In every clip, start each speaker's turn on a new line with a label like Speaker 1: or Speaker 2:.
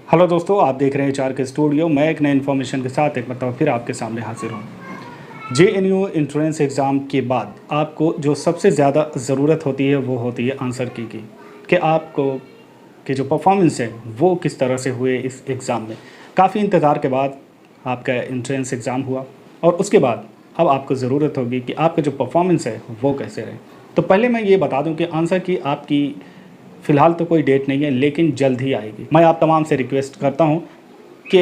Speaker 1: Hello दोस्तों, आप देख रहे हैं चार के स्टूडियो। मैं एक नई इन्फॉर्मेशन के साथ एक मतलब फिर आपके सामने हाजिर हूँ। JNU एंट्रेंस एग्ज़ाम के बाद आपको जो सबसे ज़्यादा ज़रूरत होती है वो होती है आंसर की कि आपको कि जो परफॉर्मेंस है वो किस तरह से हुए इस एग्ज़ाम में। काफ़ी इंतज़ार के बाद आपका एंट्रेंस एग्ज़ाम हुआ और उसके बाद अब आपको ज़रूरत होगी कि आपका जो परफॉर्मेंस है वो कैसे रहे। तो पहले मैं ये बता दूं कि आंसर की आपकी फ़िलहाल तो कोई डेट नहीं है, लेकिन जल्द ही आएगी। मैं आप तमाम से रिक्वेस्ट करता हूँ कि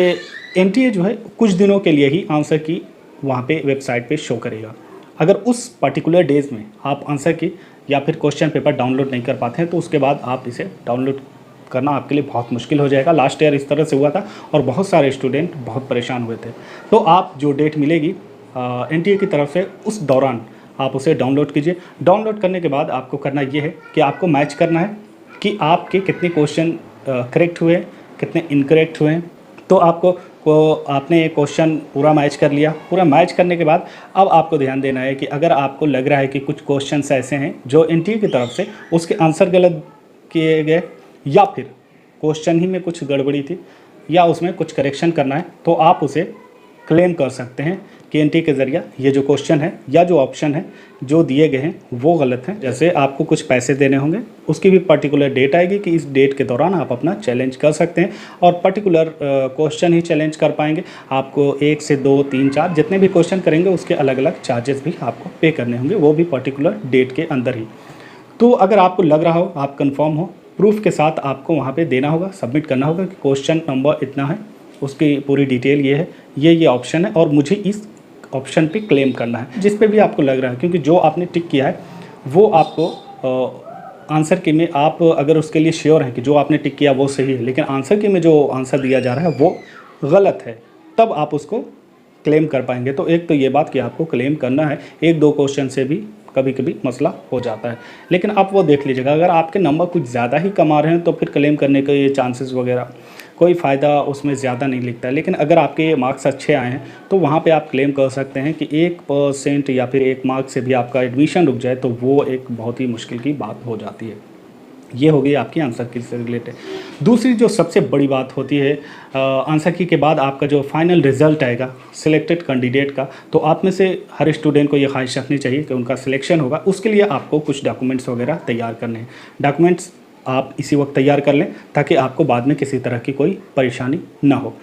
Speaker 1: NTA जो है कुछ दिनों के लिए ही आंसर की वहाँ पे वेबसाइट पे शो करेगा। अगर उस पर्टिकुलर डेज़ में आप आंसर की या फिर क्वेश्चन पेपर डाउनलोड नहीं कर पाते हैं तो उसके बाद आप इसे डाउनलोड करना आपके लिए बहुत मुश्किल हो जाएगा। लास्ट ईयर इस तरह से हुआ था और बहुत सारे स्टूडेंट बहुत परेशान हुए थे। तो आप जो डेट मिलेगी NTA की तरफ से उस दौरान आप उसे डाउनलोड कीजिए। डाउनलोड करने के बाद आपको करना ये है कि आपको मैच करना है कि आपके कितने क्वेश्चन करेक्ट हुए, कितने इनकरेक्ट हुए हैं। तो आपने क्वेश्चन पूरा मैच कर लिया। पूरा मैच करने के बाद अब आपको ध्यान देना है कि अगर आपको लग रहा है कि कुछ क्वेश्चंस ऐसे हैं जो NTA की तरफ से उसके आंसर गलत किए गए या फिर क्वेश्चन ही में कुछ गड़बड़ी थी या उसमें कुछ करेक्शन करना है, तो आप उसे क्लेम कर सकते हैं कि NTA के ज़रिए ये जो क्वेश्चन है या जो ऑप्शन है जो दिए गए हैं वो गलत हैं। जैसे आपको कुछ पैसे देने होंगे, उसकी भी पर्टिकुलर डेट आएगी कि इस डेट के दौरान आप अपना चैलेंज कर सकते हैं और पर्टिकुलर क्वेश्चन ही चैलेंज कर पाएंगे। आपको 1 से 2, 3, 4 जितने भी क्वेश्चन करेंगे उसके अलग अलग चार्जेस भी आपको पे करने होंगे, वो भी पर्टिकुलर डेट के अंदर ही। तो अगर आपको लग रहा हो, आप कंफर्म हो, प्रूफ के साथ आपको वहाँ पे देना होगा, सबमिट करना होगा कि क्वेश्चन नंबर इतना है, उसकी पूरी डिटेल ये है, ये ऑप्शन है और मुझे इस ऑप्शन पे क्लेम करना है। जिस पे भी आपको लग रहा है, क्योंकि जो आपने टिक किया है वो आपको आंसर की में आप अगर उसके लिए श्योर हैं कि जो आपने टिक किया वो सही है, लेकिन आंसर की में जो आंसर दिया जा रहा है वो गलत है, तब आप उसको क्लेम कर पाएंगे। तो एक तो ये बात कि आपको क्लेम करना है, 1-2 क्वेश्चन से भी कभी कभी मसला हो जाता है, लेकिन आप वो देख लीजिएगा। अगर आपके नंबर कुछ ज़्यादा ही कम आ रहे हैं तो फिर क्लेम करने के ये चांसेस वगैरह कोई फ़ायदा उसमें ज़्यादा नहीं लिखता है। लेकिन अगर आपके मार्क्स अच्छे आए हैं तो वहाँ पे आप क्लेम कर सकते हैं कि 1% या फिर 1 मार्क्स से भी आपका एडमिशन रुक जाए तो वो एक बहुत ही मुश्किल की बात हो जाती है। ये हो गई आपकी आंसर की से रिलेटेड। दूसरी जो सबसे बड़ी बात होती है आंसर की के बाद आपका जो फाइनल रिज़ल्ट आएगा सिलेक्टेड कैंडिडेट का, तो आप में से हर स्टूडेंट को ये ख्वाहिश रखनी चाहिए कि उनका सिलेक्शन होगा। उसके लिए आपको कुछ डॉक्यूमेंट्स वगैरह तैयार करने हैं। डॉक्यूमेंट्स आप इसी वक्त तैयार कर लें ताकि आपको बाद में किसी तरह की कोई परेशानी ना हो।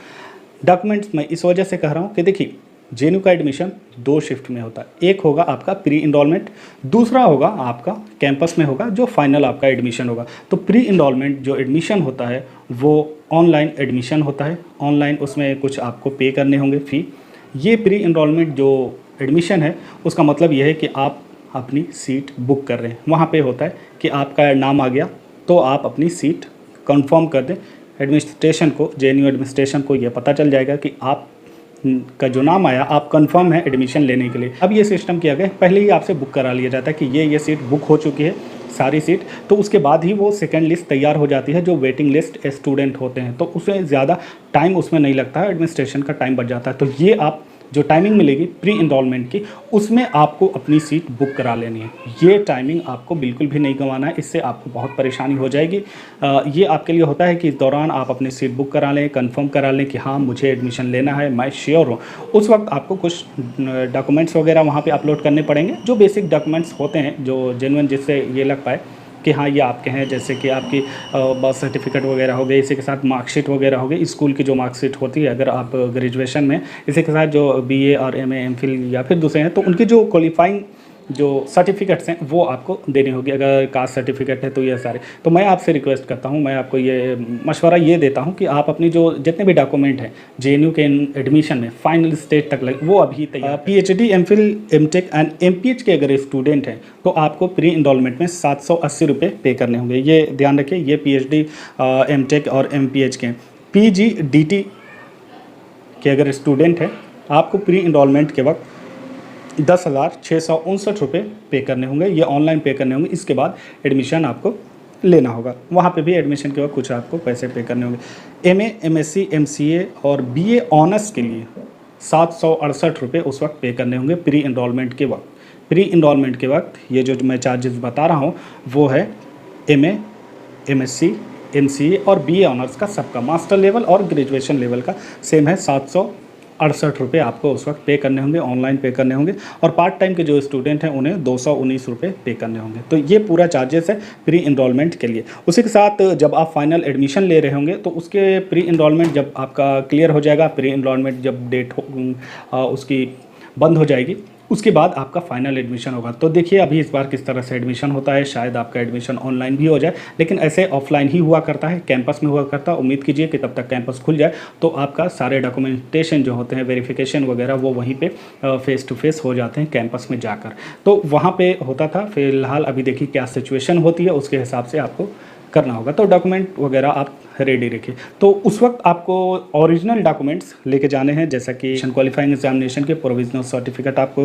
Speaker 1: डॉक्यूमेंट्स मैं इस वजह से कह रहा हूँ कि देखिए, JNU का एडमिशन 2 शिफ्ट में होता है। एक होगा आपका प्री इनरोलमेंट, दूसरा होगा आपका कैंपस में होगा जो फाइनल आपका एडमिशन होगा। तो प्री इनरोलमेंट जो एडमिशन होता है वो ऑनलाइन एडमिशन होता है। ऑनलाइन उसमें कुछ आपको पे करने होंगे फ़ी। ये प्री इनरोलमेंट जो एडमिशन है उसका मतलब ये है कि आप अपनी सीट बुक कर रहे हैं। वहाँ पे होता है कि आपका नाम आ गया तो आप अपनी सीट कंफर्म कर दें। एडमिनिस्ट्रेशन को, JNU एडमिनिस्ट्रेशन को ये पता चल जाएगा कि आप का जो नाम आया आप कंफर्म है एडमिशन लेने के लिए। अब ये सिस्टम किया गया, पहले ही आपसे बुक करा लिया जाता है कि ये सीट बुक हो चुकी है सारी सीट, तो उसके बाद ही वो सेकंड लिस्ट तैयार हो जाती है जो वेटिंग लिस्ट स्टूडेंट होते हैं। तो उसमें ज़्यादा टाइम उसमें नहीं लगता है, एडमिनिस्ट्रेशन का टाइम बच जाता है। तो ये आप जो टाइमिंग मिलेगी प्री इनरोलमेंट की, उसमें आपको अपनी सीट बुक करा लेनी है। ये टाइमिंग आपको बिल्कुल भी नहीं गंवाना है, इससे आपको बहुत परेशानी हो जाएगी। ये आपके लिए होता है कि इस दौरान आप अपनी सीट बुक करा लें, कंफर्म करा लें कि हाँ मुझे एडमिशन लेना है, मैं श्योर हूँ। उस वक्त आपको कुछ डॉक्यूमेंट्स वगैरह वहाँ पे अपलोड करने पड़ेंगे, जो बेसिक डॉक्यूमेंट्स होते हैं जो जेन्युइन, जिससे ये लग पाए कि हाँ ये आपके हैं। जैसे कि आपकी बर्थ सर्टिफिकेट वगैरह हो गई, इसी के साथ मार्कशीट वगैरह हो गई, स्कूल की जो मार्कशीट होती है अगर आप ग्रेजुएशन में, इसी के साथ जो BA और MA MPhil या फिर दूसरे हैं तो उनकी जो क्वालिफाइंग जो सर्टिफिकेट्स हैं वो आपको देनी होगी। अगर कास्ट सर्टिफिकेट है तो ये सारे। तो मैं आपसे रिक्वेस्ट करता हूँ, मैं आपको ये मशवरा ये देता हूँ कि आप अपनी जो जितने भी डॉक्यूमेंट हैं JNU के एडमिशन में फाइनल स्टेज तक लगे वो अभी तैयार। PhD MPhil MTech and MPH के अगर स्टूडेंट हैं तो आपको प्री इनरोलमेंट में 780 रुपये पे करने होंगे। ये ध्यान रखिए, ये PhD MTech और MPH के। PGDT के अगर स्टूडेंट हैं आपको प्री इनरोलमेंट के वक्त 10,659 रुपये पे करने होंगे। ये ऑनलाइन पे करने होंगे। इसके बाद एडमिशन आपको लेना होगा, वहाँ पे भी एडमिशन के वक्त कुछ आपको पैसे पे करने होंगे। MA MSc MCA और BA ऑनर्स के लिए 768 रुपये उस वक्त पे करने होंगे प्री इनरोलमेंट के वक्त। प्री इनरोलमेंट के वक्त ये जो मैं चार्जेस बता रहा हूँ वो है MA MSc MCA और BA ऑनर्स का सबका, मास्टर लेवल और ग्रेजुएशन लेवल का सेम है, 768 रुपये आपको उस वक्त पे करने होंगे, ऑनलाइन पे करने होंगे। और पार्ट टाइम के जो स्टूडेंट हैं उन्हें 219 रुपये पे करने होंगे। तो ये पूरा चार्जेस है प्री इनरोलमेंट के लिए। उसी के साथ जब आप फाइनल एडमिशन ले रहे होंगे तो उसके प्री इनरोलमेंट जब आपका क्लियर हो जाएगा, प्री इनरोलमेंट जब डेट उसकी बंद हो जाएगी, उसके बाद आपका फाइनल एडमिशन होगा। तो देखिए अभी इस बार किस तरह से एडमिशन होता है, शायद आपका एडमिशन ऑनलाइन भी हो जाए, लेकिन ऐसे ऑफलाइन ही हुआ करता है, कैंपस में हुआ करता है। उम्मीद कीजिए कि तब तक कैंपस खुल जाए तो आपका सारे डॉक्यूमेंटेशन जो होते हैं, वेरिफिकेशन वगैरह, वो वहीं पे फेस टू फेस हो जाते हैं कैंपस में जाकर। तो वहाँ पे होता था, फिलहाल अभी देखिए क्या सिचुएशन होती है, उसके हिसाब से आपको करना होगा। तो डॉक्यूमेंट वगैरह आप रेडी रखिए। तो उस वक्त आपको ओरिजिनल डॉक्यूमेंट्स लेके जाने हैं, जैसा कि क्वालिफाइंग एग्जामिनेशन के प्रोविजनल सर्टिफिकेट आपको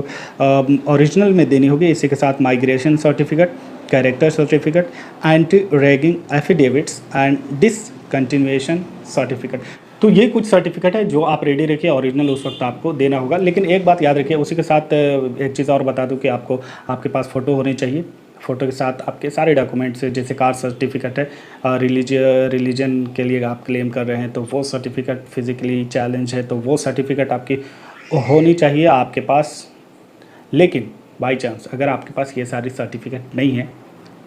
Speaker 1: ओरिजिनल में देनी होगी। इसी के साथ migration certificate, character certificate, anti ragging affidavits and discontinuation certificate. तो ये कुछ सर्टिफिकेट है जो आप रेडी रखिए, ओरिजिनल उस वक्त आपको देना होगा। लेकिन एक बात याद रखिए, उसी के साथ एक चीज़ और बता दूं कि आपके पास फ़ोटो होनी चाहिए। फ़ोटो के साथ आपके सारे डॉक्यूमेंट्स, जैसे कास्ट सर्टिफिकेट है, रिलीजन के लिए आप क्लेम कर रहे हैं तो वो सर्टिफिकेट, फिज़िकली चैलेंज है तो वो सर्टिफिकेट आपकी होनी चाहिए आपके पास। लेकिन बाई चांस अगर आपके पास ये सारी सर्टिफिकेट नहीं है,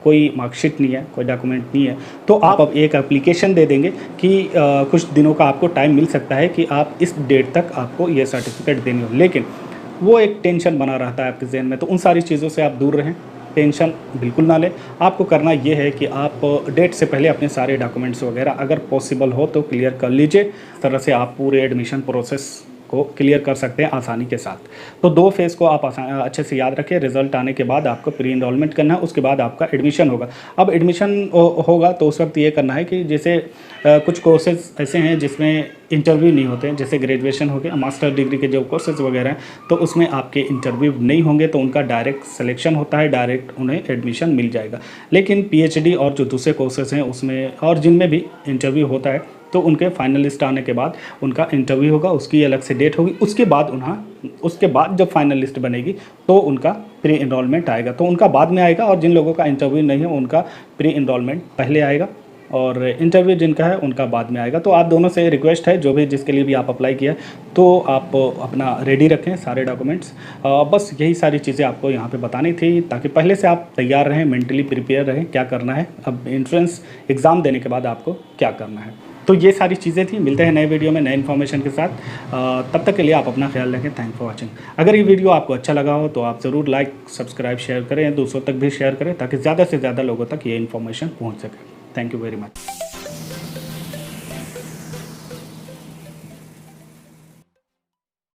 Speaker 1: कोई मार्कशीट नहीं है, कोई डॉक्यूमेंट नहीं है, तो आप अब एक एप्लीकेशन दे देंगे कि कुछ दिनों का आपको टाइम मिल सकता है कि आप इस डेट तक आपको ये सर्टिफिकेट देनी हो। लेकिन वो एक टेंशन बना रहता है आपके जहन में, तो उन सारी चीज़ों से आप दूर रहें, टेंशन बिल्कुल ना लें। आपको करना ये है कि आप डेट से पहले अपने सारे डॉक्यूमेंट्स वगैरह अगर पॉसिबल हो तो क्लियर कर लीजिए। इस तरह से आप पूरे एडमिशन प्रोसेस को क्लियर कर सकते हैं आसानी के साथ। तो 2 फेज़ को आप अच्छे से याद रखें। रिजल्ट आने के बाद आपको प्री इनरोलमेंट करना है, उसके बाद आपका एडमिशन होगा। अब एडमिशन होगा तो उस वक्त ये करना है कि जैसे कुछ कोर्सेज ऐसे हैं जिसमें इंटरव्यू नहीं होते हैं, जैसे ग्रेजुएशन हो गया, मास्टर डिग्री के जो कोर्सेज वगैरह हैं, तो उसमें आपके इंटरव्यू नहीं होंगे, तो उनका डायरेक्ट सिलेक्शन होता है, डायरेक्ट उन्हें एडमिशन मिल जाएगा। लेकिन PhD और जो दूसरे कोर्सेज हैं उसमें और जिनमें भी इंटरव्यू होता है, तो उनके फाइनल लिस्ट आने के बाद उनका इंटरव्यू होगा, उसकी अलग से डेट होगी। उसके बाद जब फाइनल लिस्ट बनेगी तो उनका प्री इनरोलमेंट आएगा, तो उनका बाद में आएगा। और जिन लोगों का इंटरव्यू नहीं है उनका प्री इनरोलमेंट पहले आएगा और इंटरव्यू जिनका है उनका बाद में आएगा। तो आप दोनों से रिक्वेस्ट है, जो भी जिसके लिए भी आप अप्लाई किया तो आप अपना रेडी रखें सारे डॉक्यूमेंट्स। बस यही सारी चीज़ें आपको यहाँ पे बतानी थी, ताकि पहले से आप तैयार रहें, मेंटली प्रिपेयर रहें क्या करना है, अब एंट्रेंस एग्ज़ाम देने के बाद आपको क्या करना है। तो ये सारी चीज़ें थी। मिलते हैं नए वीडियो में नए इन्फॉर्मेशन के साथ। तब तक के लिए आप अपना ख्याल रखें। Thank for watching. अगर ये वीडियो आपको अच्छा लगा हो तो आप ज़रूर लाइक, सब्सक्राइब, शेयर करें, दूसरों तक भी शेयर करें, ताकि ज़्यादा से ज़्यादा लोगों तक ये इन्फॉर्मेशन पहुँच सके। Thank you very much.